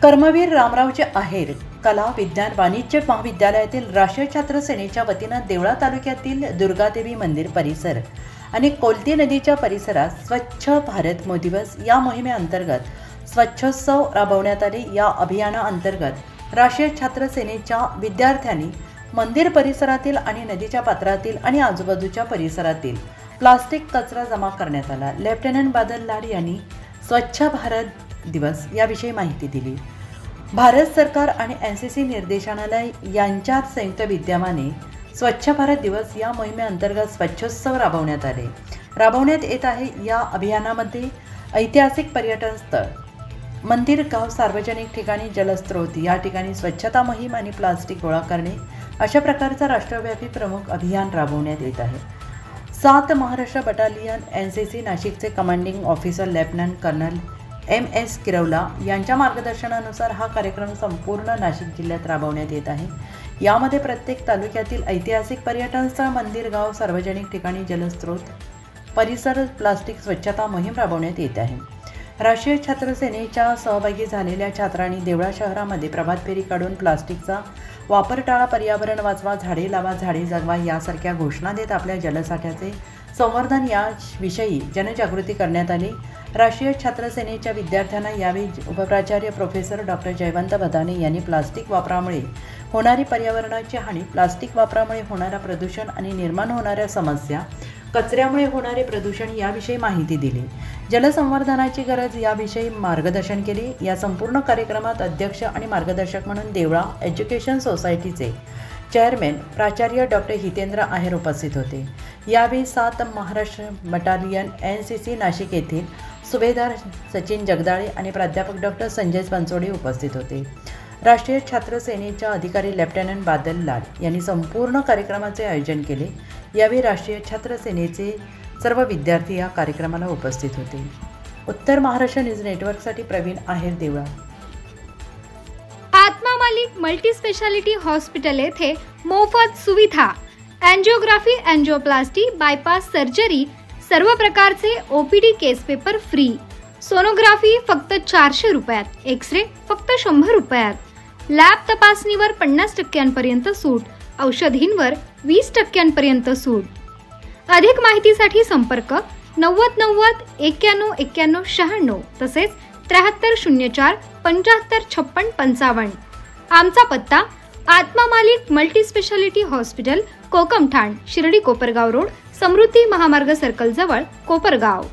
कर्मवीर रामरावचे आहेर कला विज्ञान वाणिज्य महाविद्यालयातील राष्ट्रीय छात्र सेनेच्या वतीनं देवळा तालुक्यातील दुर्गादेवी मंदिर परिसर आणि कोलती नदीच्या परिसरात स्वच्छ भारत दिवस या मोहिमेअंतर्गत स्वच्छोत्सव राबवण्यात आले। या अभियानाअंतर्गत राष्ट्रीय छात्र सेनेच्या विद्यार्थ्यांनी मंदिर परिसरातील आणि नदीच्या पात्रातील आणि आजूबाजूच्या परिसरातील प्लास्टिक कचरा जमा करण्यात आला। लेफ्टनंट बादल लाड यांनी स्वच्छ भारत दिवस याविषयी माहिती दिली। भारत सरकार आणि एनसीसी निर्देशनालय यांच्या संयुक्त विद्यमाने स्वच्छ भारत दिवस या मोहिमेअंतर्गत स्वच्छोत्सव राबवण्यात येत आहे। या अभियानामध्ये ऐतिहासिक पर्यटन स्थळ, मंदिर, गाव, सार्वजनिक ठिकाणी, जलस्रोत या ठिकाणी स्वच्छता मोहीम आणि प्लास्टिक गोळा करणे अशा प्रकारचा राष्ट्रव्यापी प्रमुख अभियान राबवण्यात येत आहे। 7 महाराष्ट्र बटालियन एनसीसी नाशिकचे commanding officer lieutenant colonel MS Kirwala यांच्या मार्गदर्शनानुसार हा कार्यक्रम संपूर्ण नाशिक जिल्ह्यात राबवण्यात येत आहे। यामध्ये प्रत्येक तालुक्यातील ऐतिहासिक पर्यटन स्थळ, मंदिर, गाव, सार्वजनिक ठिकाणी, जलस्रोत, परिसर प्लास्टिक स्वच्छता मोहीम राबवण्यात येत आहे। राष्ट्रीय छात्र सेनेच्या सहभागी झालेल्या छात्रांनी देवळा शहरामध्ये प्रभात फेरी काढून प्लास्टिकचा वापर टाळा, पर्यावरण वाचवा, झाडे लावा, झाडे जगवा यासारख्या घोषणा देत आपल्या जलसाठ्याचे संवर्धन याविषयी जनजागृती करण्यात आली। राष्ट्रीय छात्र सेनेच्या विद्यार्थ्यांना यावेळी उपप्राचार्य प्रोफेसर डॉक्टर जयवंत भदाने यांनी प्लास्टिक वापरामुळे होणारी पर्यावरणाची हानी, प्लास्टिक वापरामुळे होणारा प्रदूषण आणि निर्माण होणाऱ्या समस्या, कचऱ्यामुळे होणारे प्रदूषण याविषयी माहिती दिली। जलसंवर्धनाची गरज याविषयी मार्गदर्शन केले। या संपूर्ण कार्यक्रमात अध्यक्ष आणि मार्गदर्शक म्हणून देवळा एज्युकेशन सोसायटीचे चेअरमॅन प्राचार्य डॉक्टर हितेंद्र आहेर उपस्थित होते। यावेळी 7 महाराष्ट्र बटालियन एनसीसी नाशिक येथील सुभेदार सचिन जगदाळे आणि प्राध्यापक डॉक्टर संजय पंचोडे उपस्थित होते। राष्ट्रीय छात्र सेनेच्या अधिकारी लेफ्टनंट बादल लाड यांनी संपूर्ण कार्यक्रमाचे आयोजन केले। यावेळी राष्ट्रीय छात्र सेनेचे सर्व विद्यार्थी या कार्यक्रमाला उपस्थित होते। उत्तर महाराष्ट्र न्यूज नेटवर्कसाठी प्रवीण आहेर, देवळा। आत्मा मालिक मल्टी स्पेशालिटी हॉस्पिटल येथे मोफत सुविधा, एंजियोग्राफी, एंजियोप्लास्टी, बायपास सर्जरी, सर्व प्रकारचे OPD केस पेपर फ्री, सोनोग्राफी फक्त 400 रुपयात, एक्सरे फक्त 100 रुपयात, लॅब तपासणीवर 50% सूट, औषधींवर 20% सूट। अधिक माहितीसाठी संपर्क 90 90 91 91 96 तसेच 7304 75 56 55। आमचा पत्ता Atma Malik multi speciality hospital, Kokamthan, Shirdi Kopargaon road, Samruddhi Mahamarg circle जवळ, कोपरगाव।